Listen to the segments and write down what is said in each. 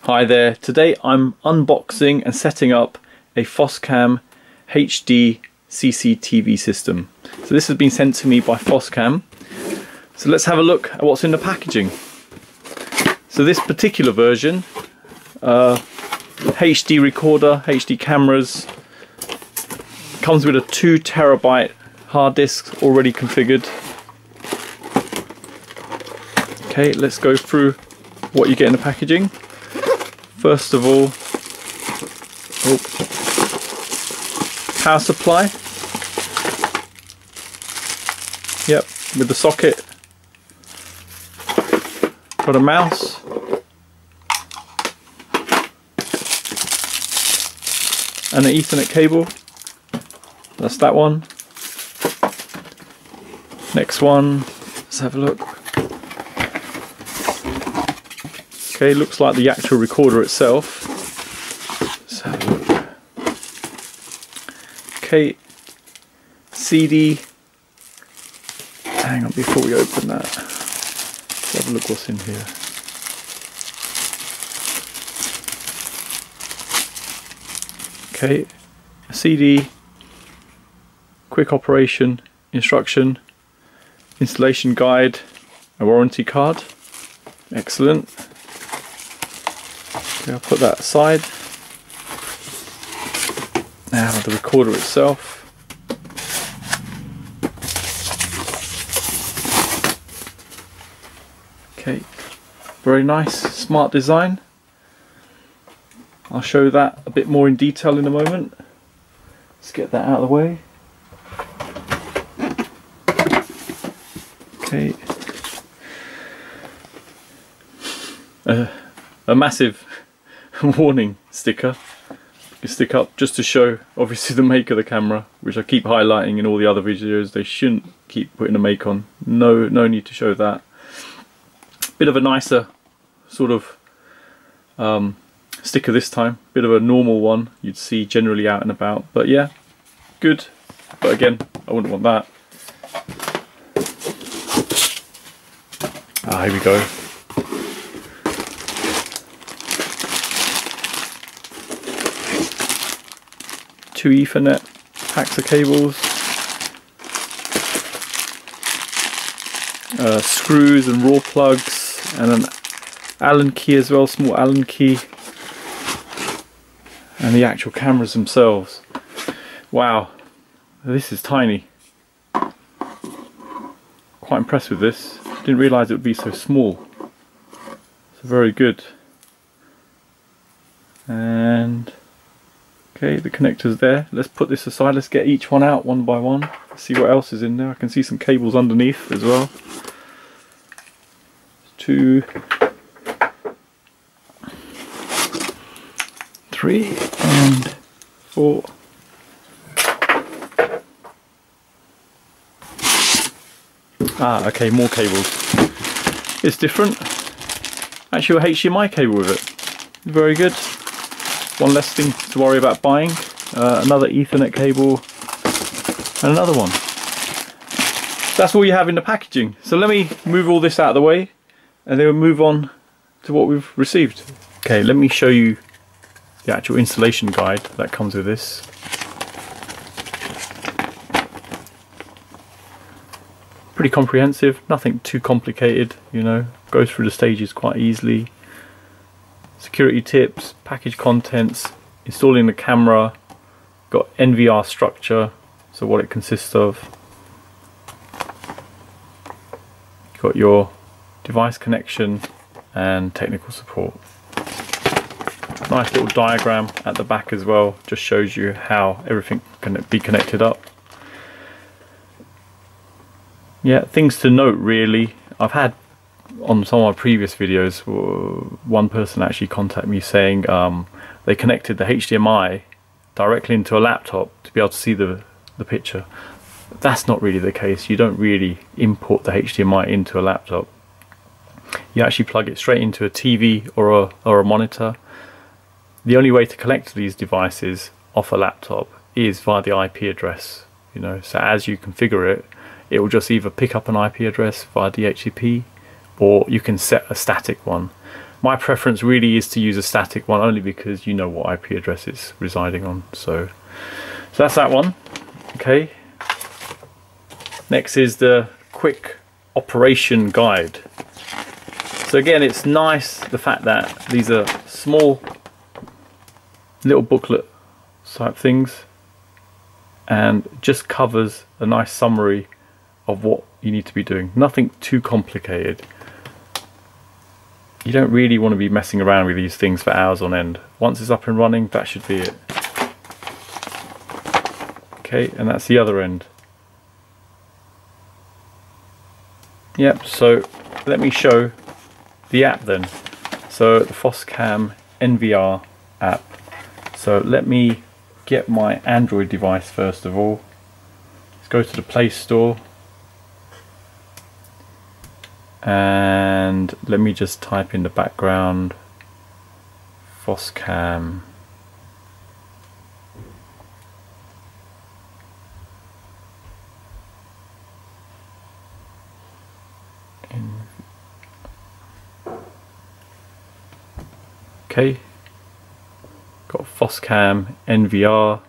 Hi there, today I'm unboxing and setting up a Foscam HD CCTV system. So this has been sent to me by Foscam. So let's have a look at what's in the packaging. So this particular version, HD recorder, HD cameras, comes with a 2 terabyte hard disk already configured. Okay, let's go through what you get in the packaging. First of all, power supply. Yep, with the socket. Got a mouse. And an Ethernet cable. That's that one. Next one, let's have a look. Okay, looks like the actual recorder itself. Let's have a look. Okay, CD. Hang on, before we open that, let's have a look what's in here. Okay, a CD, quick operation instruction, installation guide, a warranty card. Excellent. Okay, I'll put that aside. Now the recorder itself. Okay, very nice, smart design. I'll show that a bit more in detail in a moment. Let's get that out of the way. Okay. A massive warning sticker you stick up just to show obviously the make of the camera, which I keep highlighting in all the other videos. They shouldn't keep putting a make on. No need to show that. Bit of a nicer sort of sticker this time. Bit of a normal one you'd see generally out and about. But yeah, good. But again, I wouldn't want that. Ah, here we go. Two Ethernet packs of cables, screws and raw plugs, and an Allen key as well, small Allen key, and the actual cameras themselves. Wow, this is tiny. Quite impressed with this. Didn't realise it would be so small. So very good. And okay, the connector's there. Let's put this aside. Let's get each one out one by one. See what else is in there. I can see some cables underneath as well. 2, 3 and 4. Ah, okay, more cables. It's different. Actually, a HDMI cable with it. Very good. One less thing to worry about buying. Another Ethernet cable and another one. That's all you have in the packaging. So let me move all this out of the way and then we'll move on to what we've received. Okay, let me show you the actual installation guide that comes with this. Pretty comprehensive, nothing too complicated, you know, goes through the stages quite easily. Security tips, package contents, installing the camera, got NVR structure, so what it consists of. Got your device connection and technical support. Nice little diagram at the back as well, just shows you how everything can be connected up. Yeah, things to note really. I've had on some of my previous videos, one person actually contacted me saying they connected the HDMI directly into a laptop to be able to see the picture. That's not really the case. You don't really import the HDMI into a laptop. You actually plug it straight into a TV or a monitor. The only way to connect these devices off a laptop is via the IP address. You know, so as you configure it, it will just either pick up an IP address via DHCP, or you can set a static one. My preference really is to use a static one, only because you know what IP address it's residing on. So that's that one. Okay. Next is the quick operation guide. So again, it's nice the fact that these are small little booklet type things, and just covers a nice summary of what you need to be doing. Nothing too complicated. You don't really want to be messing around with these things for hours on end. Once it's up and running, that should be it. Okay, and that's the other end. Yep, so let me show the app then. So the Foscam NVR app. So let me get my Android device first of all. Let's go to the Play Store. And let me just type in the background Foscam. Okay, got Foscam NVR.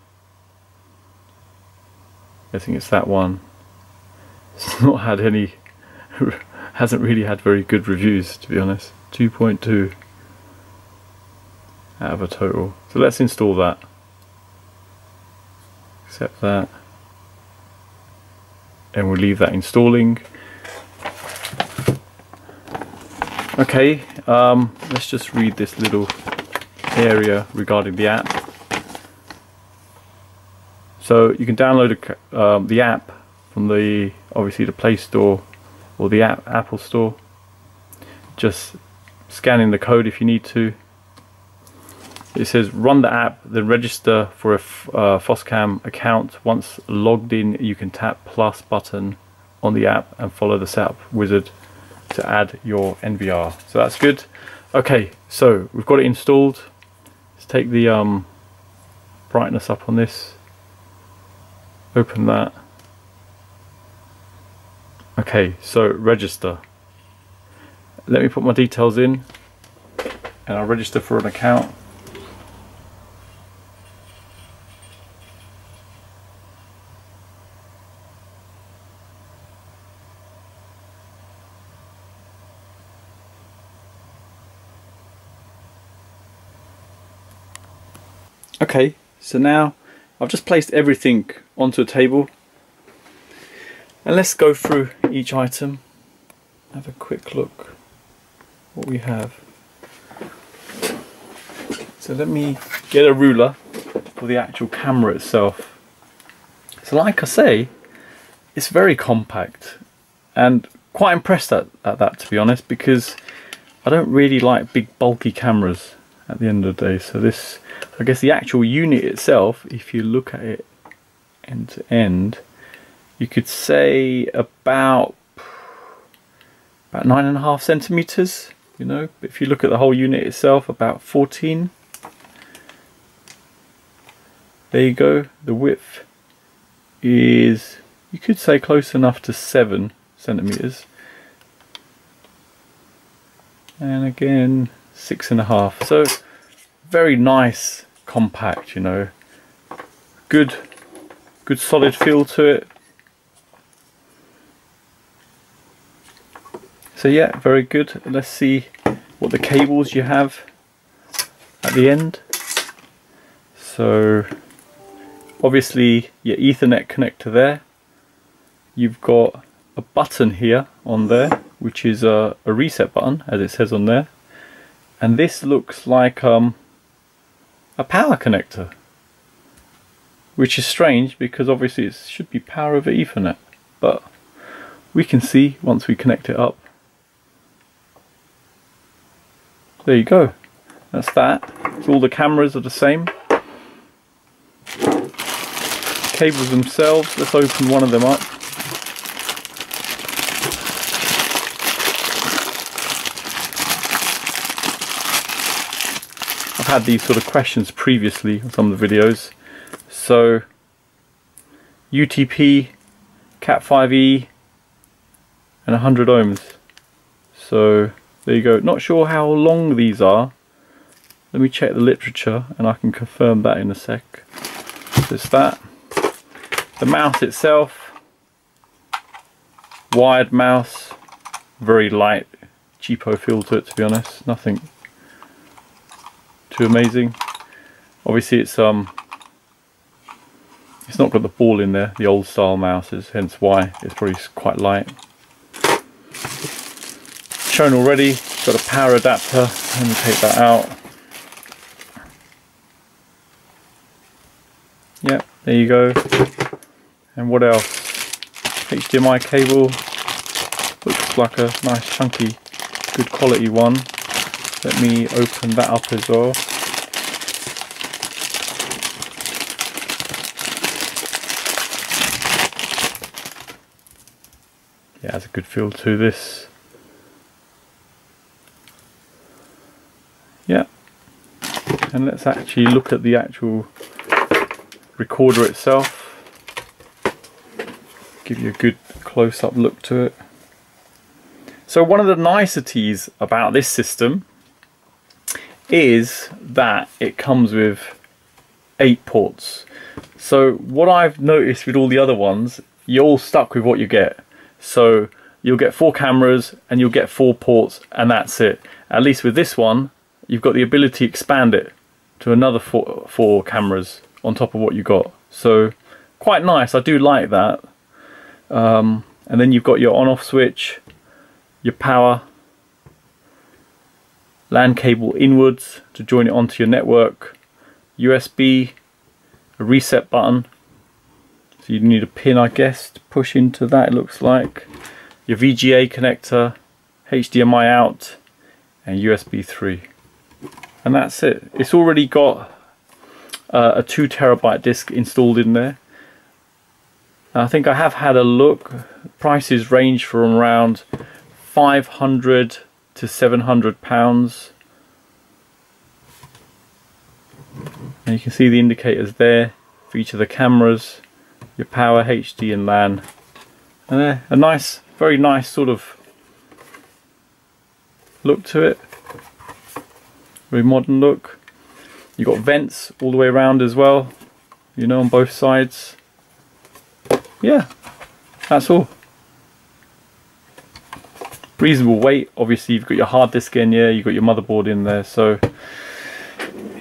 I think it's that one. It's not had any, hasn't really had very good reviews, to be honest. 2.2 out of a total. So let's install that. Accept that. And we'll leave that installing. Okay, let's just read this little area regarding the app. So you can download the app from obviously the Play Store or the Apple Store. Just scan in the code if you need to. It says run the app, then register for a Foscam account. Once logged in, you can tap plus button on the app and follow the setup wizard to add your NVR. So that's good. Okay, so we've got it installed. Let's take the brightness up on this. Open that. Okay, so register. Let me put my details in and I'll register for an account. Okay, so now I've just placed everything onto a table, and let's go through each item, have a quick look what we have. So let me get a ruler for the actual camera itself. So like I say, it's very compact, and quite impressed at that, to be honest, because I don't really like big bulky cameras at the end of the day. So this, I guess the actual unit itself, if you look at it end to end, you could say about 9.5 centimeters, you know. But if you look at the whole unit itself, about 14. There you go. The width is, you could say, close enough to 7 centimeters, and again 6.5. So very nice, compact, you know, good solid feel to it. So yeah, very good. Let's see what the cables you have at the end. So obviously your Ethernet connector there. You've got a button here on there, which is a reset button, as it says on there. And this looks like a power connector, which is strange because obviously it should be power over Ethernet, but we can see once we connect it up. There you go, that's that. So all the cameras are the same. Cables themselves, let's open one of them up. I've had these sort of questions previously on some of the videos. So UTP, Cat5e and 100 ohms. So there you go. Not sure how long these are. Let me check the literature and I can confirm that in a sec. Just that. The mouse itself, wired mouse, very light, cheapo feel to it, to be honest. Nothing too amazing. Obviously it's not got the ball in there, the old style mouses, hence why it's probably quite light. Shown already, got a power adapter. Let me take that out. Yep, there you go. And what else? HDMI cable. Looks like a nice chunky, good quality one. Let me open that up as well. Yeah, has a good feel to this. Yeah. And let's actually look at the actual recorder itself. Give you a good close-up look to it. So one of the niceties about this system is that it comes with 8 ports. So what I've noticed with all the other ones, you're all stuck with what you get. So you'll get 4 cameras and you'll get 4 ports and that's it. At least with this one, you've got the ability to expand it to another four cameras on top of what you got. So quite nice, I do like that. And then you've got your on-off switch, your power, LAN cable inwards to join it onto your network, USB, a reset button, so you need a pin I guess to push into that, it looks like, your VGA connector, HDMI out and USB 3, and that's it. It's already got a 2 terabyte disk installed in there. I think I have had a look. Prices range from around £500 to £700. And you can see the indicators there for each of the cameras, your power, HD and LAN. And a nice, very nice sort of look to it. Very modern look. You've got vents all the way around as well, you know, on both sides. Yeah, that's all. Reasonable weight. Obviously you've got your hard disk in here, you've got your motherboard in there, so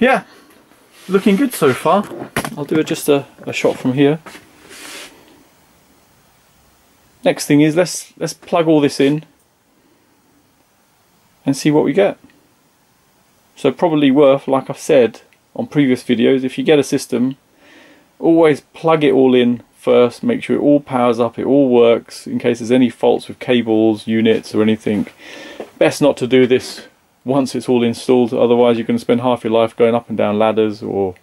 yeah, looking good so far. I'll do just a shot from here. Next thing is let's plug all this in and see what we get. So probably worth, like I've said on previous videos, if you get a system, always plug it all in first, make sure it all powers up, it all works, in case there's any faults with cables, units or anything. Best not to do this once it's all installed, otherwise you're going to spend half your life going up and down ladders or,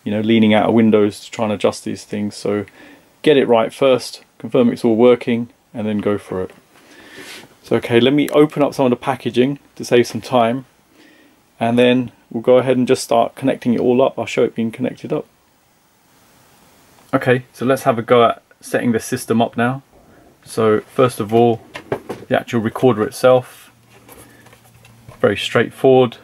you know, leaning out of windows to try and adjust these things. So get it right first, confirm it's all working, and then go for it. So okay, let me open up some of the packaging to save some time, and then we'll go ahead and just start connecting it all up. I'll show it being connected up. Okay, so let's have a go at setting the system up now. So first of all, the actual recorder itself, very straightforward.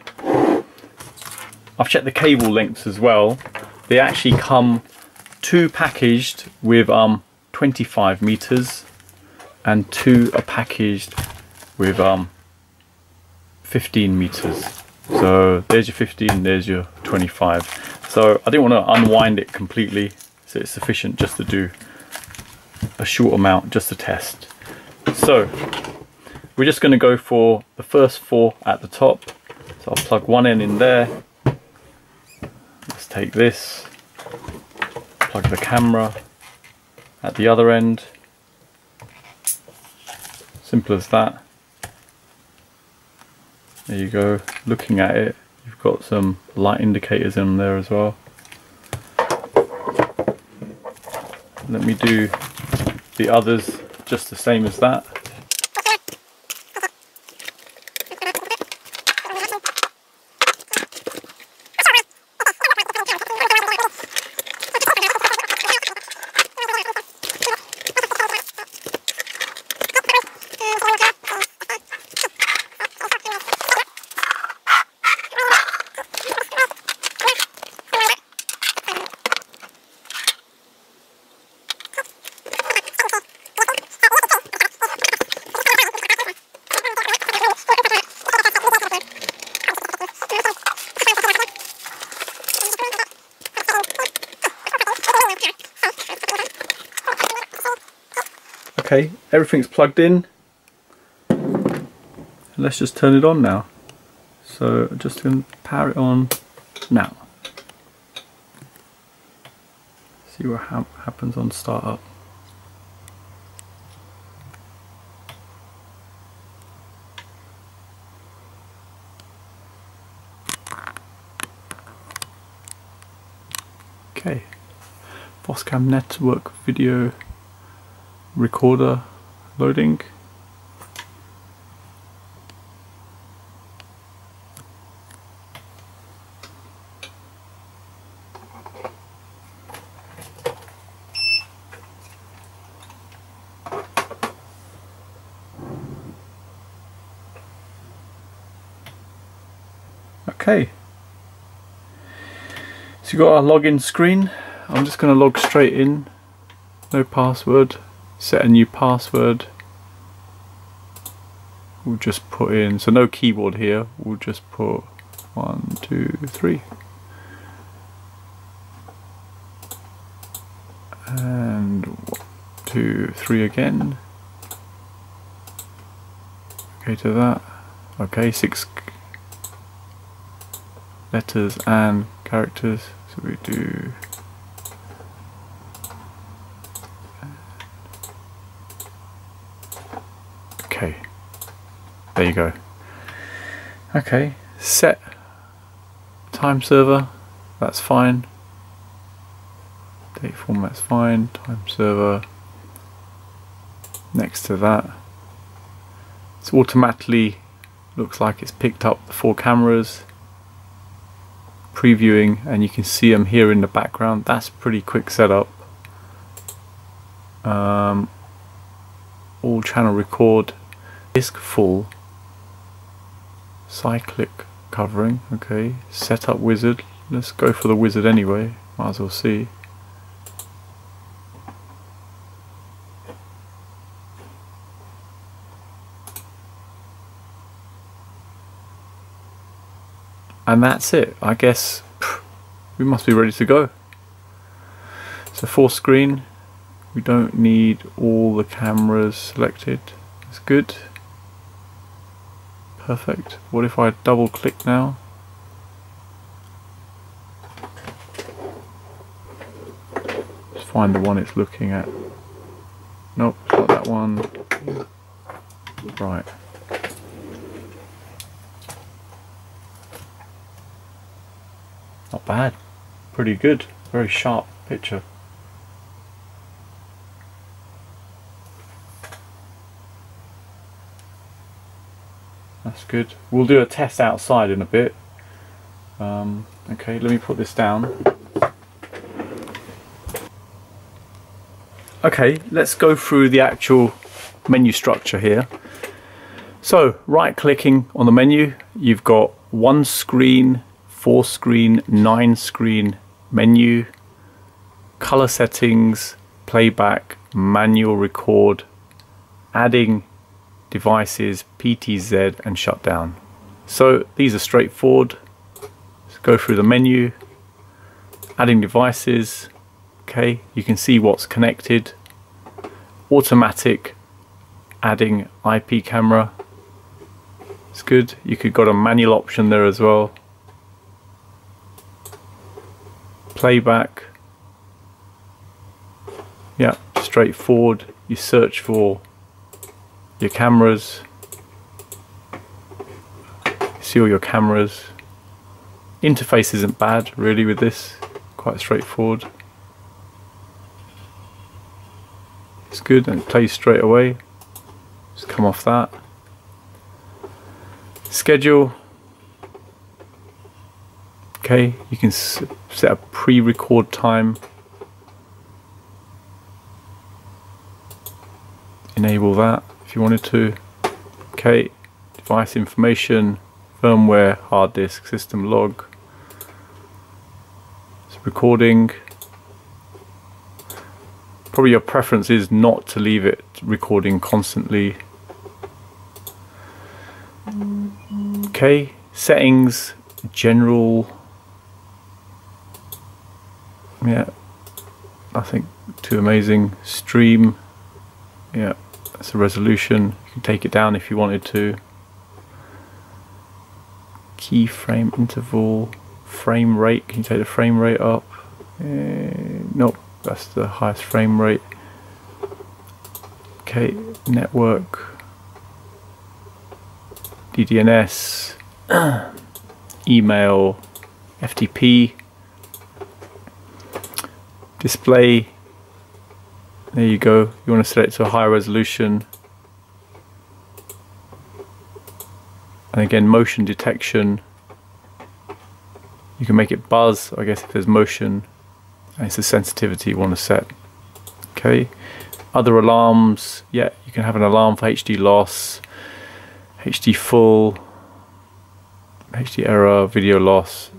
I've checked the cable lengths as well. They actually come 2 packaged with 25 meters and 2 are packaged with 15 meters. So there's your 15, there's your 25. So I didn't want to unwind it completely, so it's sufficient just to do a short amount just to test. So we're just going to go for the first 4 at the top. So I'll plug one end in there. Let's take this, plug the camera at the other end. Simple as that. There you go. Looking at it, you've got some light indicators in there as well. Let me do the others just the same as that. Okay, everything's plugged in. Let's just turn it on now. So I'm just going to power it on now. See what happens on startup. Okay, Foscam network video recorder loading. Okay, so you've got our login screen. I'm just going to log straight in, no password, set a new password. We'll just put in, so no keyboard here, we'll just put 1, 2, 3. And 1, 2, 3 again. Okay to that. Okay, 6 letters and characters, so we do okay, there you go. Okay, set time server, that's fine, date format's fine, time server. Next to that, it's automatically looks like it's picked up the 4 cameras, previewing, and you can see them here in the background. That's pretty quick setup. All channel record, disk full, cyclic covering. Okay, setup wizard, let's go for the wizard anyway, might as well see. And that's it. I guess we must be ready to go. So 4 screen, we don't need all the cameras selected. That's good. Perfect. What if I double click now? Just find the one it's looking at. Nope, it's not that one. Right. Not bad, pretty good, very sharp picture. That's good. We'll do a test outside in a bit. Okay, let me put this down. Okay, let's go through the actual menu structure here. So, right clicking on the menu, you've got 1 screen, 4 screen, 9 screen menu, color settings, playback, manual record, adding devices, PTZ and shutdown. So these are straightforward. Let's go through the menu, adding devices. Okay, you can see what's connected. Automatic adding IP camera. It's good. You could got a manual option there as well. Playback, yeah, straightforward. You search for your cameras, see all your cameras. Interface isn't bad really with this, quite straightforward. It's good and it plays straight away. Just come off that. Schedule. Okay, you can set a pre-record time. Enable that if you wanted to. Okay, device information, firmware, hard disk, system log. It's recording. Probably your preference is not to leave it recording constantly. Okay, settings, general. Yeah, nothing too amazing. Stream, yeah, That's the resolution. You can take it down if you wanted to. Keyframe interval, frame rate. Can you take the frame rate up? Nope, that's the highest frame rate. Okay, network, DDNS, email, FTP, display. There you go. You want to set it to a higher resolution. And again, motion detection. You can make it buzz, I guess, if there's motion. And it's the sensitivity you want to set. Okay. Other alarms. Yeah, you can have an alarm for HD loss, HD full, HD error, video loss,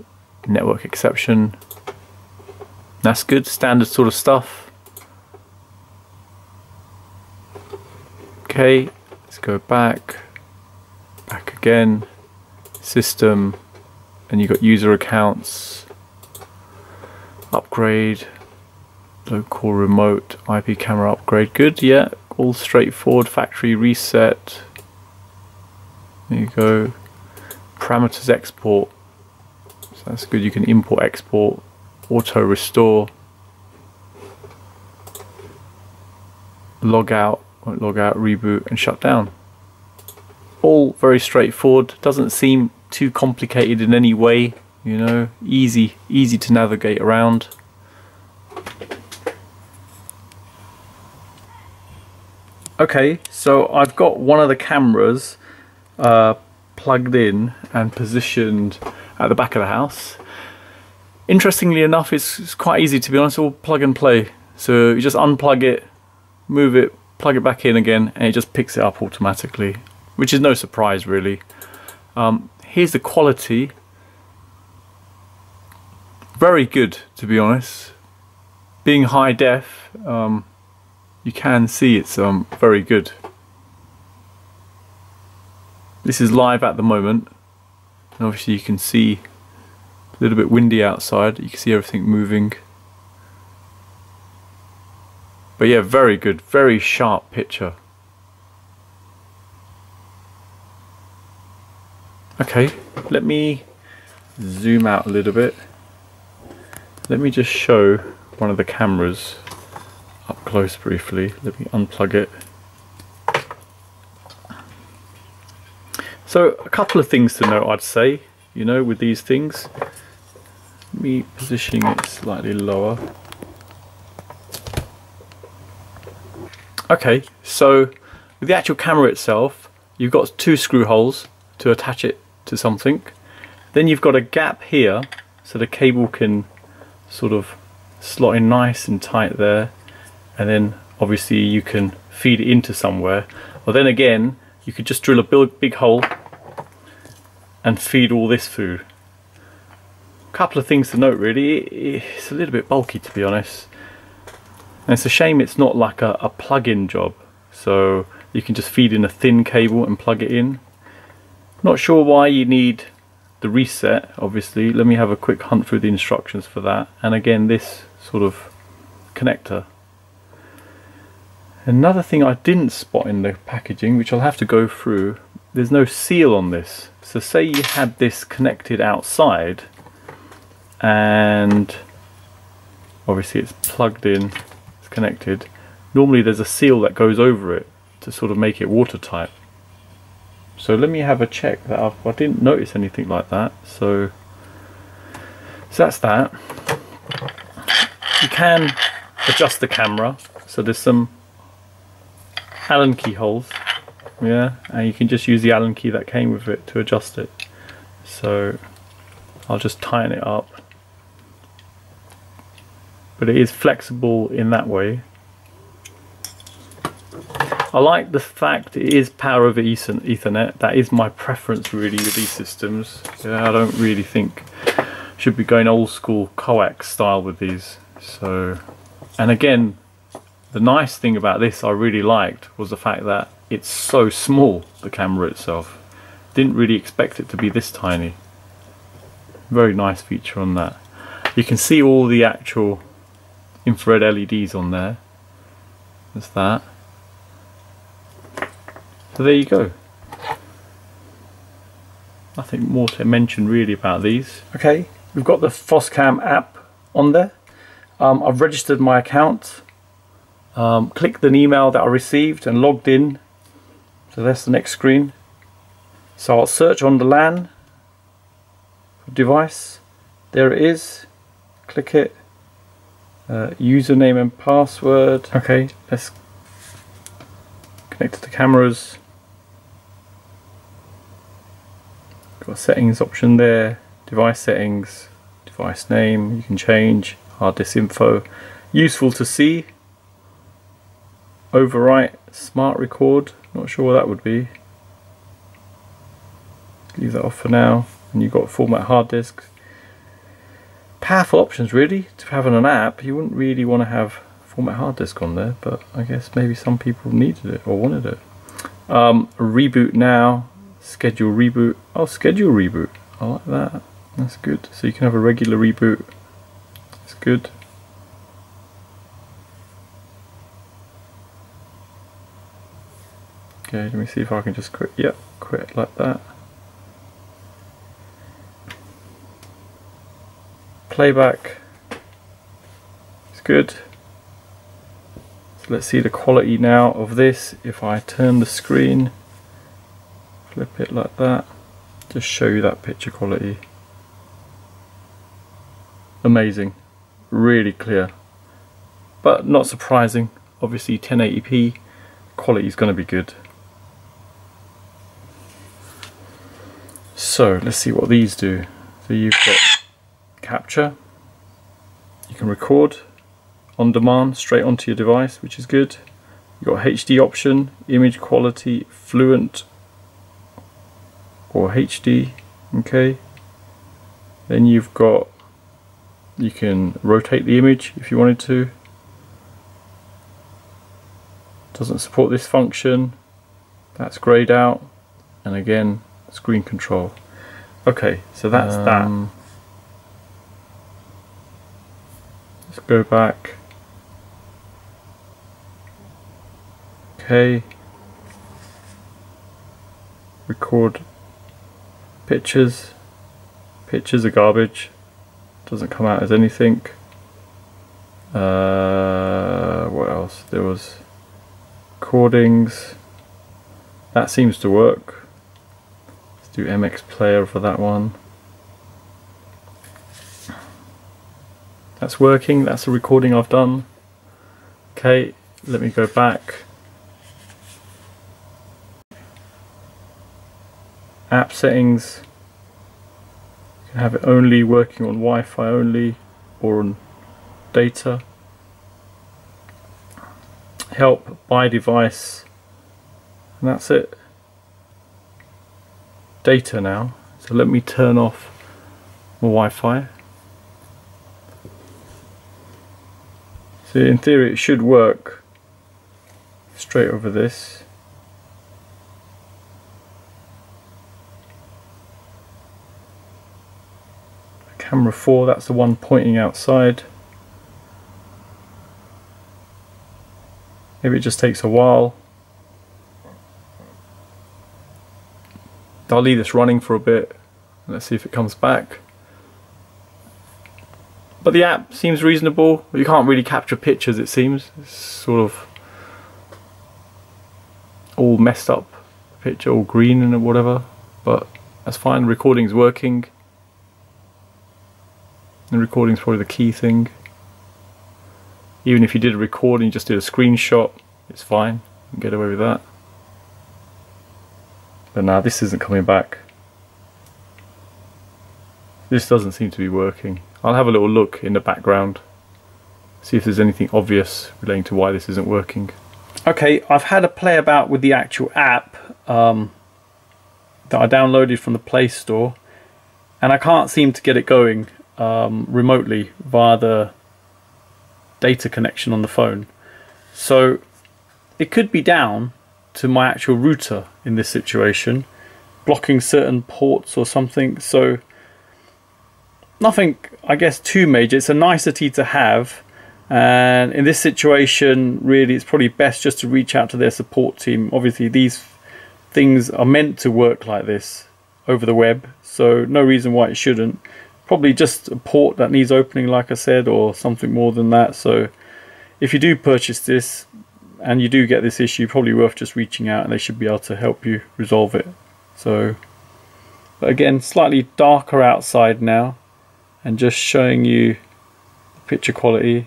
network exception. That's good, standard sort of stuff. Okay, let's go back again, system, and you've got user accounts, upgrade, local remote, IP camera upgrade. Good, yeah, all straightforward. Factory reset. There you go. Parameters export. So that's good. You can import, export, auto restore, log out, reboot, and shut down. All very straightforward. Doesn't seem too complicated in any way. You know, easy to navigate around. Okay, so I've got one of the cameras plugged in and positioned at the back of the house. Interestingly enough, it's quite easy, to be honest, all plug and play. So you just unplug it, move it, plug it back in again, and it just picks it up automatically, which is no surprise really. Here's the quality. Very good, to be honest. Being high def, you can see it's very good. This is live at the moment, and obviously you can see a little bit windy outside. You can see everything moving. But yeah, very good, very sharp picture. Okay, let me zoom out a little bit. Let me just show one of the cameras up close briefly. Let me unplug it. So a couple of things to note, I'd say, you know, with these things. Me positioning it slightly lower. Okay, so with the actual camera itself, you've got two screw holes to attach it to something. Then you've got a gap here, so the cable can sort of slot in nice and tight there. And then obviously you can feed it into somewhere. Or then again, you could just drill a big hole and feed all this through. A couple of things to note really. It's a little bit bulky, to be honest. And it's a shame it's not like a plug-in job. So you can just feed in a thin cable and plug it in. Not sure why you need the reset, obviously. Let me have a quick hunt through the instructions for that. And again, this sort of connector. Another thing I didn't spot in the packaging, which I'll have to go through, there's no seal on this. So say you had this connected outside and obviously it's plugged in, it's connected. Normally there's a seal that goes over it to sort of make it watertight. So let me have a check that I didn't notice anything like that. So that's that. You can adjust the camera. So there's some Allen key holes, yeah, and you can just use the Allen key that came with it to adjust it. So I'll just tighten it up, but it is flexible in that way. I like the fact it is power over Ethernet. That is my preference really with these systems. Yeah, I don't really think should be going old school coax style with these. So, and again, the nice thing about this I really liked was the fact that it's so small, the camera itself. Didn't really expect it to be this tiny. Very nice feature on that. You can see all the actual infrared LEDs on there. There's that. So there you go. Nothing more to mention really about these. Okay, we've got the Foscam app on there. I've registered my account, clicked an email that I received and logged in. So that's the next screen. So I'll search on the LAN device. There it is. Click it. Username and password. Okay, let's connect to the cameras. Got a settings option there. Device settings, device name you can change, hard disk info. Useful to see. Overwrite, smart record. Not sure what that would be. Leave that off for now. And you've got format hard disk. Powerful options really to have on an app. You wouldn't really want to have format hard disk on there, but I guess maybe some people needed it or wanted it. Reboot now, schedule reboot. Oh, schedule reboot. I like that. That's good. So you can have a regular reboot. That's good. Okay, let me see if I can just quit. Yep, quit like that. Playback. It's good. So let's see the quality now of this. If I turn the screen, flip it like that, just show you that picture quality. Amazing, really clear, but not surprising. Obviously 1080p quality is going to be good. So let's see what these do. So you've got capture, you can record on demand straight onto your device, which is good. You've got HD option, image quality, fluent or HD. Okay, then you've got, you can rotate the image if you wanted to. Doesn't support this function. That's grayed out, and again screen control. Okay, so that's that. Let's go back. Okay, record pictures. Pictures are garbage. Doesn't come out as anything. What else? There was recordings. That seems to work. Let's do MX Player for that one. That's working. That's a recording I've done. Okay, let me go back. App settings. You can have it only working on Wi-Fi only or on data. Help by device, and that's it. Data now. So let me turn off my Wi-Fi. So in theory it should work straight over this. Camera 4, that's the one pointing outside. Maybe it just takes a while. I'll leave this running for a bit. Let's see if it comes back. But the app seems reasonable. You can't really capture pictures, it seems. It's sort of all messed up picture, all green and whatever. But that's fine. The recording's working. The recording's probably the key thing. Even if you did a record and you just did a screenshot, it's fine. You can get away with that. But now this isn't coming back. This doesn't seem to be working. I'll have a little look in the background, see if there's anything obvious relating to why this isn't working. Okay, I've had a play about with the actual app that I downloaded from the Play Store, and I can't seem to get it going remotely via the data connection on the phone. So it could be down to my actual router in this situation, blocking certain ports or something. So nothing, I guess, too major. It's a nicety to have, and in this situation really it's probably best just to reach out to their support team. Obviously these things are meant to work like this over the web, so no reason why it shouldn't. Probably just a port that needs opening, like I said, or something more than that. So if you do purchase this and you do get this issue, probably worth just reaching out and they should be able to help you resolve it. So, but again, slightly darker outside now, and just showing you the picture quality,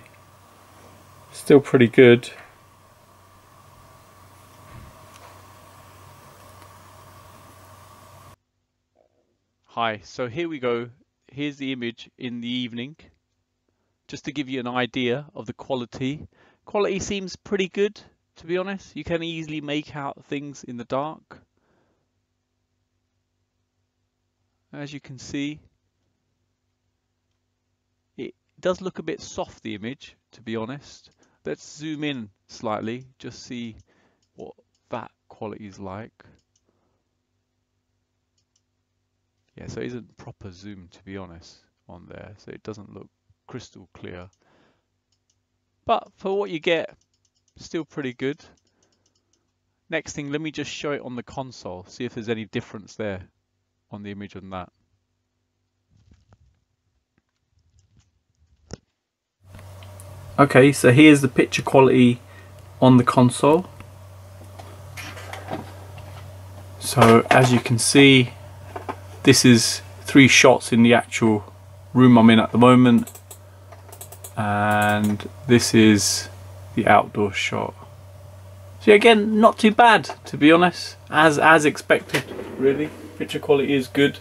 still pretty good. Hi, so here we go. Here's the image in the evening, just to give you an idea of the quality. Quality seems pretty good, to be honest. You can easily make out things in the dark. As you can see, it does look a bit soft, the image, to be honest. Let's zoom in slightly, just see what that quality is like. Yeah, so it isn't proper zoom, to be honest, on there, so it doesn't look crystal clear. But for what you get, still pretty good. Next thing, let me just show it on the console, see if there's any difference there on the image on that. Okay, so here's the picture quality on the console. So as you can see, this is 3 shots in the actual room I'm in at the moment, and this is the outdoor shot. So again, not too bad, to be honest, as expected really. Picture quality is good.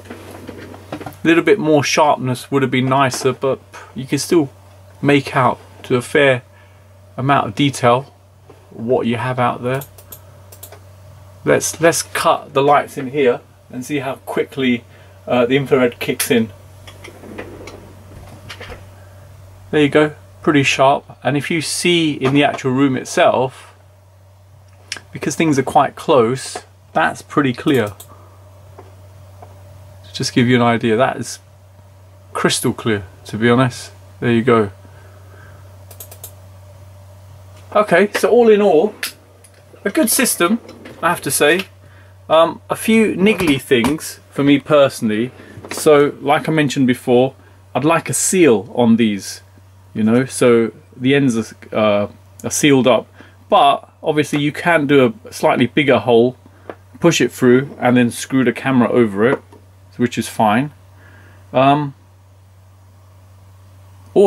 A little bit more sharpness would have been nicer, but you can still make out to a fair amount of detail what you have out there. Let's cut the lights in here and see how quickly the infrared kicks in. There you go, pretty sharp. And if you see in the actual room itself, because things are quite close, that's pretty clear. Just give you an idea, that is crystal clear, to be honest. There you go. Okay, so all in all, a good system, I have to say. A few niggly things for me personally. So like I mentioned before, I'd like a seal on these, you know, so the ends are sealed up, but obviously you can do a slightly bigger hole, push it through and then screw the camera over it, which is fine. Or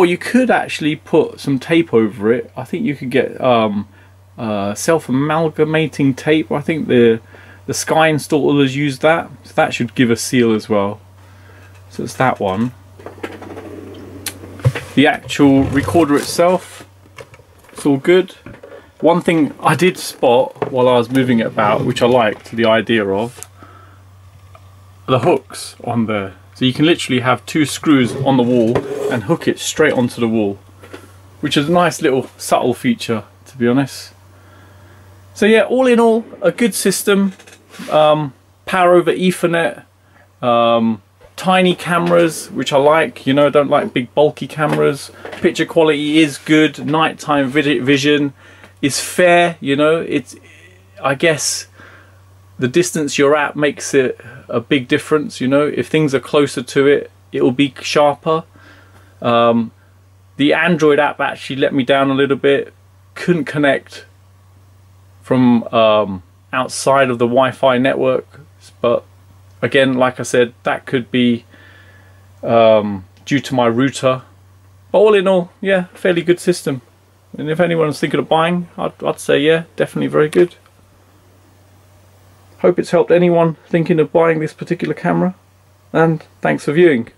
you could actually put some tape over it. I think you could get self-amalgamating tape. I think the Sky installers use that, so that should give a seal as well. So it's that one. The actual recorder itself, it's all good. One thing I did spot while I was moving it about, which I liked the idea of, the hooks on there. So you can literally have 2 screws on the wall and hook it straight onto the wall, which is a nice little subtle feature, to be honest. So yeah, all in all, a good system. Power over Ethernet, tiny cameras, which I like, you know, I don't like big bulky cameras. Picture quality is good, nighttime vision is fair, you know, it's, I guess the distance you're at makes it a big difference, you know. If things are closer to it, it will be sharper. The Android app actually let me down a little bit, couldn't connect from outside of the Wi-Fi network, but again, like I said, that could be due to my router. But all in all, yeah, fairly good system. And if anyone's thinking of buying, I'd say yeah, definitely very good. Hope it's helped anyone thinking of buying this particular camera, and thanks for viewing.